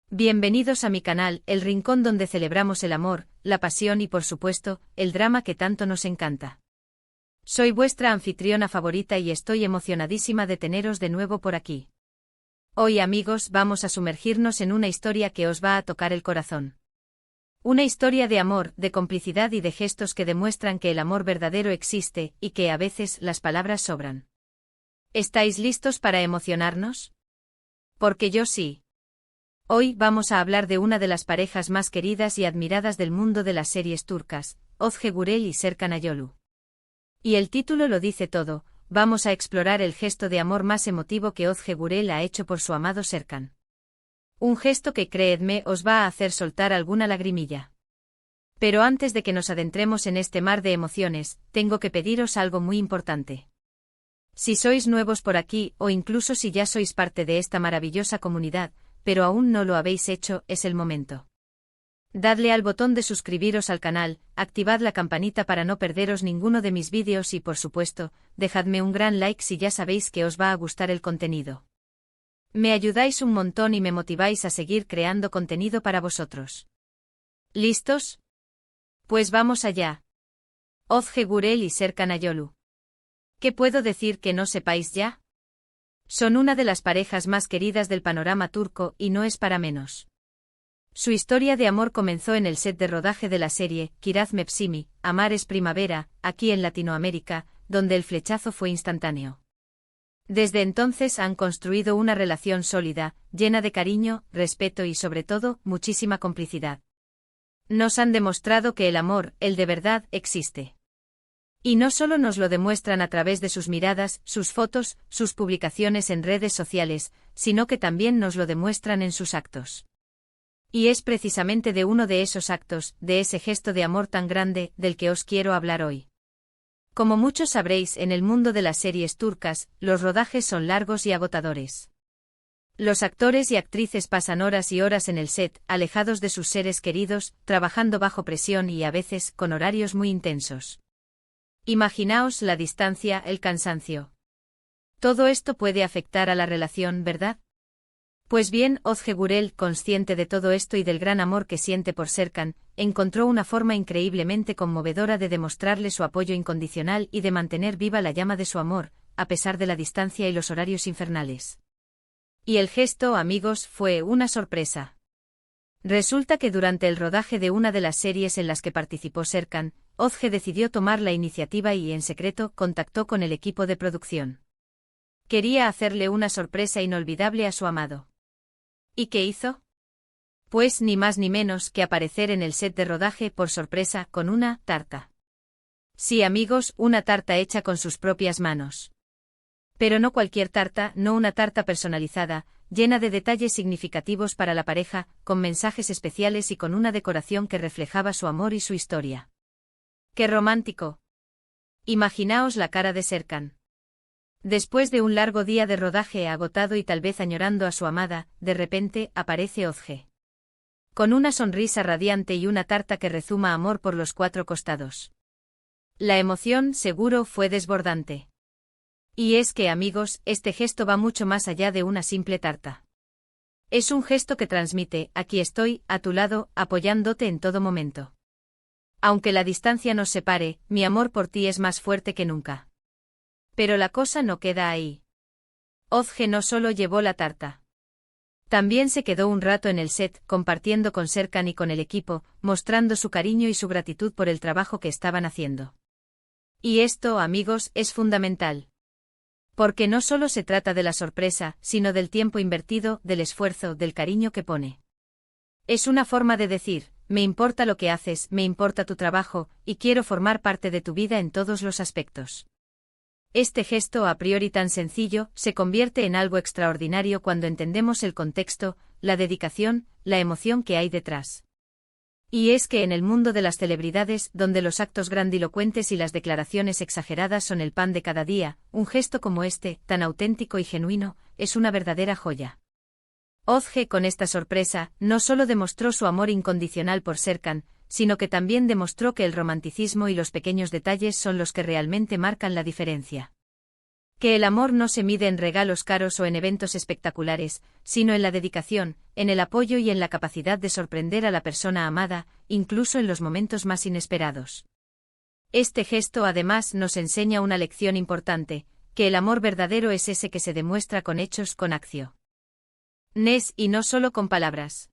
Bienvenidos a mi canal, el rincón donde celebramos el amor, la pasión y por supuesto, el drama que tanto nos encanta. Soy vuestra anfitriona favorita y estoy emocionadísima de teneros de nuevo por aquí. Hoy, amigos, vamos a sumergirnos en una historia que os va a tocar el corazón. Una historia de amor, de complicidad y de gestos que demuestran que el amor verdadero existe y que a veces las palabras sobran. ¿Estáis listos para emocionarnos? Porque yo sí. Hoy vamos a hablar de una de las parejas más queridas y admiradas del mundo de las series turcas, Özge Gürel y Serkan Ayolu. Y el título lo dice todo, vamos a explorar el gesto de amor más emotivo que Özge Gürel ha hecho por su amado Serkan. Un gesto que, creedme, os va a hacer soltar alguna lagrimilla. Pero antes de que nos adentremos en este mar de emociones, tengo que pediros algo muy importante. Si sois nuevos por aquí, o incluso si ya sois parte de esta maravillosa comunidad, pero aún no lo habéis hecho, es el momento. Dadle al botón de suscribiros al canal, activad la campanita para no perderos ninguno de mis vídeos y por supuesto, dejadme un gran like si ya sabéis que os va a gustar el contenido. Me ayudáis un montón y me motiváis a seguir creando contenido para vosotros. ¿Listos? Pues vamos allá. Özge Gürel y Serkan Ayolu. ¿Qué puedo decir que no sepáis ya? Son una de las parejas más queridas del panorama turco y no es para menos. Su historia de amor comenzó en el set de rodaje de la serie Kiraz Mevsimi, Amar es primavera, aquí en Latinoamérica, donde el flechazo fue instantáneo. Desde entonces han construido una relación sólida, llena de cariño, respeto y sobre todo, muchísima complicidad. Nos han demostrado que el amor, el de verdad, existe. Y no solo nos lo demuestran a través de sus miradas, sus fotos, sus publicaciones en redes sociales, sino que también nos lo demuestran en sus actos. Y es precisamente de uno de esos actos, de ese gesto de amor tan grande, del que os quiero hablar hoy. Como muchos sabréis, en el mundo de las series turcas, los rodajes son largos y agotadores. Los actores y actrices pasan horas y horas en el set, alejados de sus seres queridos, trabajando bajo presión y a veces con horarios muy intensos. Imaginaos la distancia, el cansancio. Todo esto puede afectar a la relación, ¿verdad? Pues bien, Özge Gürel, consciente de todo esto y del gran amor que siente por Serkan, encontró una forma increíblemente conmovedora de demostrarle su apoyo incondicional y de mantener viva la llama de su amor, a pesar de la distancia y los horarios infernales. Y el gesto, amigos, fue una sorpresa. Resulta que durante el rodaje de una de las series en las que participó Serkan, Özge decidió tomar la iniciativa y en secreto contactó con el equipo de producción. Quería hacerle una sorpresa inolvidable a su amado. ¿Y qué hizo? Pues ni más ni menos que aparecer en el set de rodaje por sorpresa con una tarta. Sí, amigos, una tarta hecha con sus propias manos. Pero no cualquier tarta, no una tarta personalizada, llena de detalles significativos para la pareja, con mensajes especiales y con una decoración que reflejaba su amor y su historia. ¡Qué romántico! Imaginaos la cara de Serkan. Después de un largo día de rodaje agotado y tal vez añorando a su amada, de repente aparece Özge. Con una sonrisa radiante y una tarta que rezuma amor por los cuatro costados. La emoción, seguro, fue desbordante. Y es que, amigos, este gesto va mucho más allá de una simple tarta. Es un gesto que transmite, aquí estoy, a tu lado, apoyándote en todo momento. Aunque la distancia nos separe, mi amor por ti es más fuerte que nunca. Pero la cosa no queda ahí. Özge no solo llevó la tarta. También se quedó un rato en el set, compartiendo con Serkan y con el equipo, mostrando su cariño y su gratitud por el trabajo que estaban haciendo. Y esto, amigos, es fundamental. Porque no solo se trata de la sorpresa, sino del tiempo invertido, del esfuerzo, del cariño que pone. Es una forma de decir, me importa lo que haces, me importa tu trabajo, y quiero formar parte de tu vida en todos los aspectos. Este gesto a priori tan sencillo, se convierte en algo extraordinario cuando entendemos el contexto, la dedicación, la emoción que hay detrás. Y es que en el mundo de las celebridades, donde los actos grandilocuentes y las declaraciones exageradas son el pan de cada día, un gesto como este, tan auténtico y genuino, es una verdadera joya. Özge, con esta sorpresa, no solo demostró su amor incondicional por Serkan, sino que también demostró que el romanticismo y los pequeños detalles son los que realmente marcan la diferencia. Que el amor no se mide en regalos caros o en eventos espectaculares, sino en la dedicación, en el apoyo y en la capacidad de sorprender a la persona amada, incluso en los momentos más inesperados. Este gesto además nos enseña una lección importante, que el amor verdadero es ese que se demuestra con hechos, con acción. Y no solo con palabras.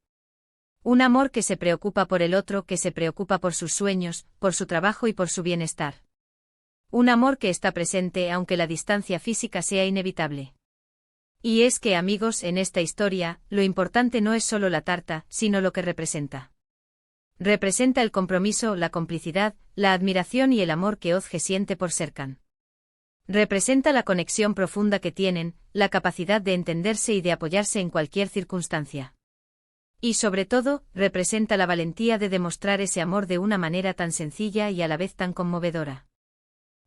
Un amor que se preocupa por el otro, que se preocupa por sus sueños, por su trabajo y por su bienestar. Un amor que está presente aunque la distancia física sea inevitable. Y es que, amigos, en esta historia, lo importante no es solo la tarta, sino lo que representa. Representa el compromiso, la complicidad, la admiración y el amor que Ozge siente por Serkan. Representa la conexión profunda que tienen, la capacidad de entenderse y de apoyarse en cualquier circunstancia. Y sobre todo, representa la valentía de demostrar ese amor de una manera tan sencilla y a la vez tan conmovedora.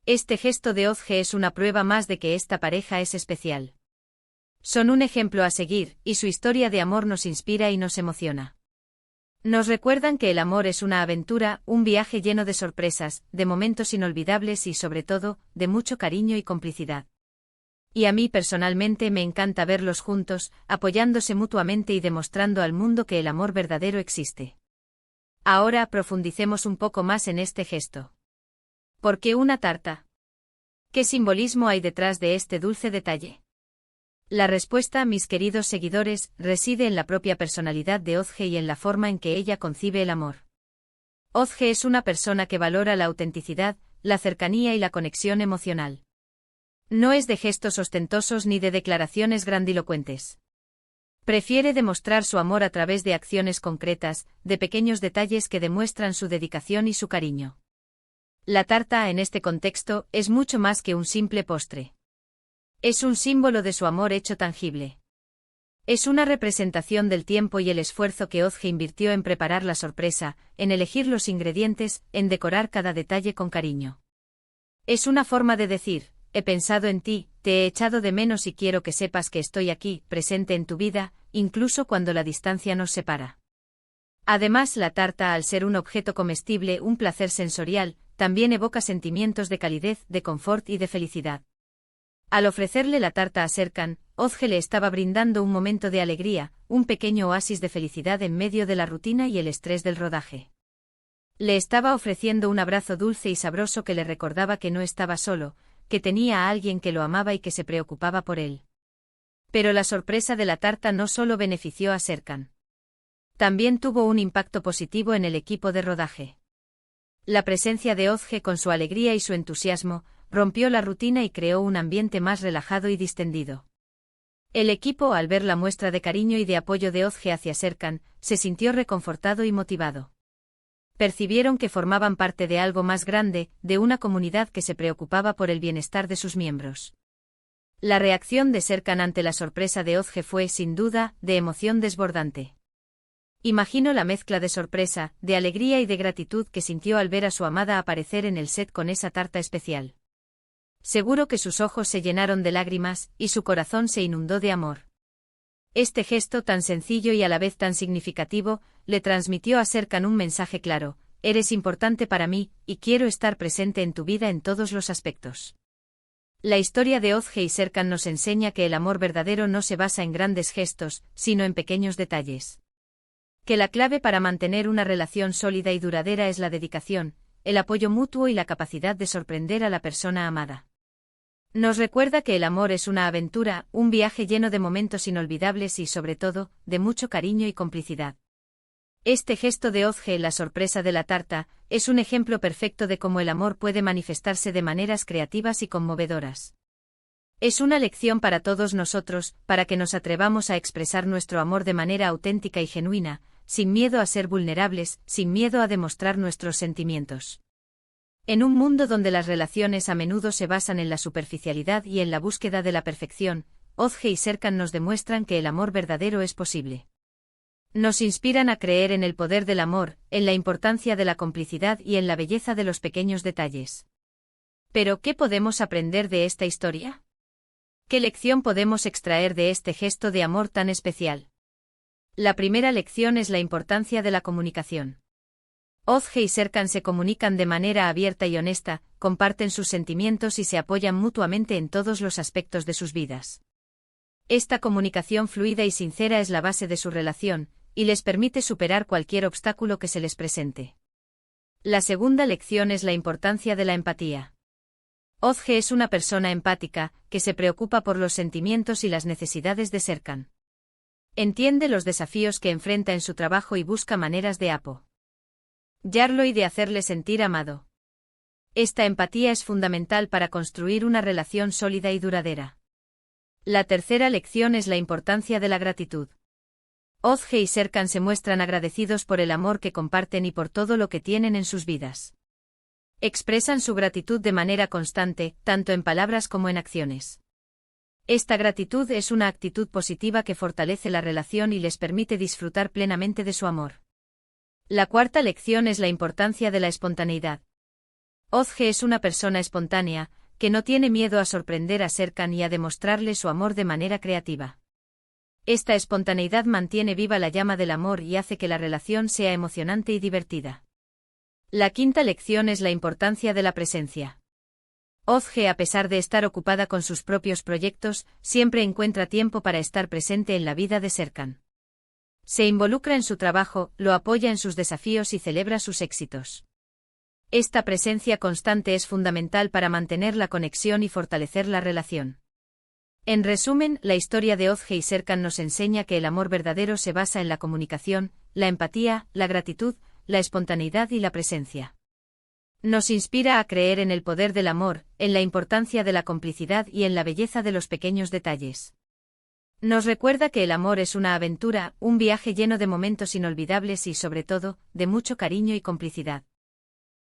Este gesto de Ozge es una prueba más de que esta pareja es especial. Son un ejemplo a seguir, y su historia de amor nos inspira y nos emociona. Nos recuerdan que el amor es una aventura, un viaje lleno de sorpresas, de momentos inolvidables y sobre todo, de mucho cariño y complicidad. Y a mí personalmente me encanta verlos juntos, apoyándose mutuamente y demostrando al mundo que el amor verdadero existe. Ahora profundicemos un poco más en este gesto. ¿Por qué una tarta? ¿Qué simbolismo hay detrás de este dulce detalle? La respuesta, mis queridos seguidores, reside en la propia personalidad de Ozge y en la forma en que ella concibe el amor. Ozge es una persona que valora la autenticidad, la cercanía y la conexión emocional. No es de gestos ostentosos ni de declaraciones grandilocuentes. Prefiere demostrar su amor a través de acciones concretas, de pequeños detalles que demuestran su dedicación y su cariño. La tarta, en este contexto, es mucho más que un simple postre. Es un símbolo de su amor hecho tangible. Es una representación del tiempo y el esfuerzo que Ozge invirtió en preparar la sorpresa, en elegir los ingredientes, en decorar cada detalle con cariño. Es una forma de decir: he pensado en ti, te he echado de menos y quiero que sepas que estoy aquí, presente en tu vida, incluso cuando la distancia nos separa. Además, la tarta, al ser un objeto comestible, un placer sensorial, también evoca sentimientos de calidez, de confort y de felicidad. Al ofrecerle la tarta a Serkan, Ozge le estaba brindando un momento de alegría, un pequeño oasis de felicidad en medio de la rutina y el estrés del rodaje. Le estaba ofreciendo un abrazo dulce y sabroso que le recordaba que no estaba solo, que tenía a alguien que lo amaba y que se preocupaba por él. Pero la sorpresa de la tarta no solo benefició a Serkan. También tuvo un impacto positivo en el equipo de rodaje. La presencia de Ozge con su alegría y su entusiasmo rompió la rutina y creó un ambiente más relajado y distendido. El equipo, al ver la muestra de cariño y de apoyo de Ozge hacia Serkan, se sintió reconfortado y motivado. Percibieron que formaban parte de algo más grande, de una comunidad que se preocupaba por el bienestar de sus miembros. La reacción de Serkan ante la sorpresa de Ozge fue, sin duda, de emoción desbordante. Imagino la mezcla de sorpresa, de alegría y de gratitud que sintió al ver a su amada aparecer en el set con esa tarta especial. Seguro que sus ojos se llenaron de lágrimas, y su corazón se inundó de amor. Este gesto tan sencillo y a la vez tan significativo, le transmitió a Serkan un mensaje claro: eres importante para mí, y quiero estar presente en tu vida en todos los aspectos. La historia de Ozge y Serkan nos enseña que el amor verdadero no se basa en grandes gestos, sino en pequeños detalles. Que la clave para mantener una relación sólida y duradera es la dedicación, el apoyo mutuo y la capacidad de sorprender a la persona amada. Nos recuerda que el amor es una aventura, un viaje lleno de momentos inolvidables y, sobre todo, de mucho cariño y complicidad. Este gesto de Ozge, la sorpresa de la tarta, es un ejemplo perfecto de cómo el amor puede manifestarse de maneras creativas y conmovedoras. Es una lección para todos nosotros, para que nos atrevamos a expresar nuestro amor de manera auténtica y genuina, sin miedo a ser vulnerables, sin miedo a demostrar nuestros sentimientos. En un mundo donde las relaciones a menudo se basan en la superficialidad y en la búsqueda de la perfección, Ozge y Serkan nos demuestran que el amor verdadero es posible. Nos inspiran a creer en el poder del amor, en la importancia de la complicidad y en la belleza de los pequeños detalles. Pero, ¿qué podemos aprender de esta historia? ¿Qué lección podemos extraer de este gesto de amor tan especial? La primera lección es la importancia de la comunicación. Özge y Serkan se comunican de manera abierta y honesta, comparten sus sentimientos y se apoyan mutuamente en todos los aspectos de sus vidas. Esta comunicación fluida y sincera es la base de su relación, y les permite superar cualquier obstáculo que se les presente. La segunda lección es la importancia de la empatía. Özge es una persona empática, que se preocupa por los sentimientos y las necesidades de Serkan. Entiende los desafíos que enfrenta en su trabajo y busca maneras de apoyarlo y de hacerle sentir amado. Esta empatía es fundamental para construir una relación sólida y duradera. La tercera lección es la importancia de la gratitud. Özge y Serkan se muestran agradecidos por el amor que comparten y por todo lo que tienen en sus vidas. Expresan su gratitud de manera constante, tanto en palabras como en acciones. Esta gratitud es una actitud positiva que fortalece la relación y les permite disfrutar plenamente de su amor. La cuarta lección es la importancia de la espontaneidad. Özge es una persona espontánea, que no tiene miedo a sorprender a Serkan y a demostrarle su amor de manera creativa. Esta espontaneidad mantiene viva la llama del amor y hace que la relación sea emocionante y divertida. La quinta lección es la importancia de la presencia. Özge, a pesar de estar ocupada con sus propios proyectos, siempre encuentra tiempo para estar presente en la vida de Serkan. Se involucra en su trabajo, lo apoya en sus desafíos y celebra sus éxitos. Esta presencia constante es fundamental para mantener la conexión y fortalecer la relación. En resumen, la historia de Özge y Serkan nos enseña que el amor verdadero se basa en la comunicación, la empatía, la gratitud, la espontaneidad y la presencia. Nos inspira a creer en el poder del amor, en la importancia de la complicidad y en la belleza de los pequeños detalles. Nos recuerda que el amor es una aventura, un viaje lleno de momentos inolvidables y, sobre todo, de mucho cariño y complicidad.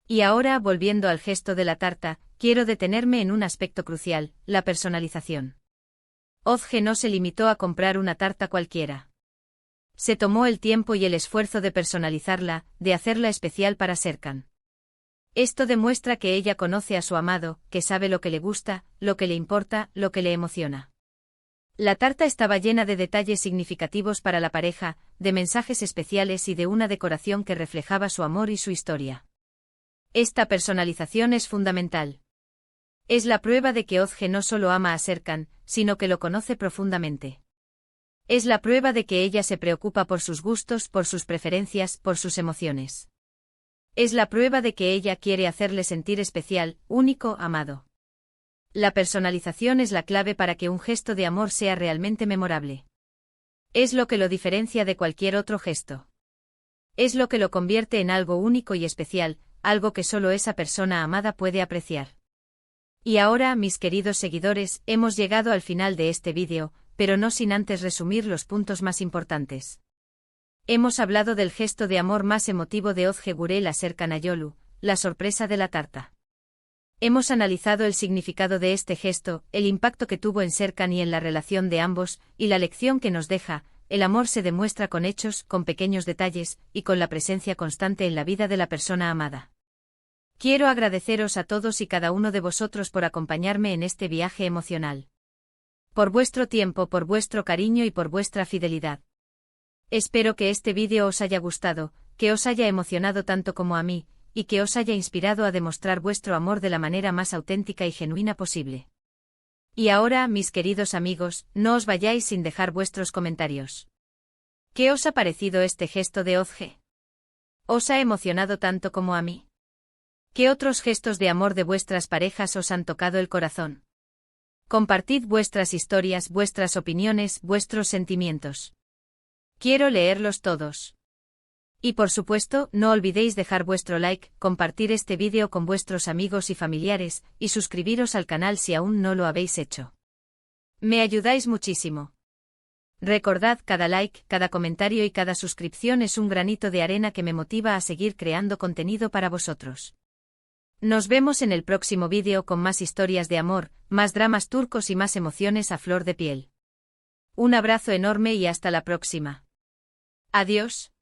Y ahora, volviendo al gesto de la tarta, quiero detenerme en un aspecto crucial, la personalización. Özge no se limitó a comprar una tarta cualquiera. Se tomó el tiempo y el esfuerzo de personalizarla, de hacerla especial para Serkan. Esto demuestra que ella conoce a su amado, que sabe lo que le gusta, lo que le importa, lo que le emociona. La tarta estaba llena de detalles significativos para la pareja, de mensajes especiales y de una decoración que reflejaba su amor y su historia. Esta personalización es fundamental. Es la prueba de que Özge no solo ama a Serkan, sino que lo conoce profundamente. Es la prueba de que ella se preocupa por sus gustos, por sus preferencias, por sus emociones. Es la prueba de que ella quiere hacerle sentir especial, único, amado. La personalización es la clave para que un gesto de amor sea realmente memorable. Es lo que lo diferencia de cualquier otro gesto. Es lo que lo convierte en algo único y especial, algo que solo esa persona amada puede apreciar. Y ahora, mis queridos seguidores, hemos llegado al final de este vídeo, pero no sin antes resumir los puntos más importantes. Hemos hablado del gesto de amor más emotivo de Özge Gürel a Serkan Ayolu, la sorpresa de la tarta. Hemos analizado el significado de este gesto, el impacto que tuvo en Serkan y en la relación de ambos, y la lección que nos deja: el amor se demuestra con hechos, con pequeños detalles, y con la presencia constante en la vida de la persona amada. Quiero agradeceros a todos y cada uno de vosotros por acompañarme en este viaje emocional. Por vuestro tiempo, por vuestro cariño y por vuestra fidelidad. Espero que este vídeo os haya gustado, que os haya emocionado tanto como a mí, y que os haya inspirado a demostrar vuestro amor de la manera más auténtica y genuina posible. Y ahora, mis queridos amigos, no os vayáis sin dejar vuestros comentarios. ¿Qué os ha parecido este gesto de Özge? ¿Os ha emocionado tanto como a mí? ¿Qué otros gestos de amor de vuestras parejas os han tocado el corazón? Compartid vuestras historias, vuestras opiniones, vuestros sentimientos. Quiero leerlos todos. Y por supuesto, no olvidéis dejar vuestro like, compartir este vídeo con vuestros amigos y familiares, y suscribiros al canal si aún no lo habéis hecho. Me ayudáis muchísimo. Recordad, cada like, cada comentario y cada suscripción es un granito de arena que me motiva a seguir creando contenido para vosotros. Nos vemos en el próximo vídeo con más historias de amor, más dramas turcos y más emociones a flor de piel. Un abrazo enorme y hasta la próxima. Adiós.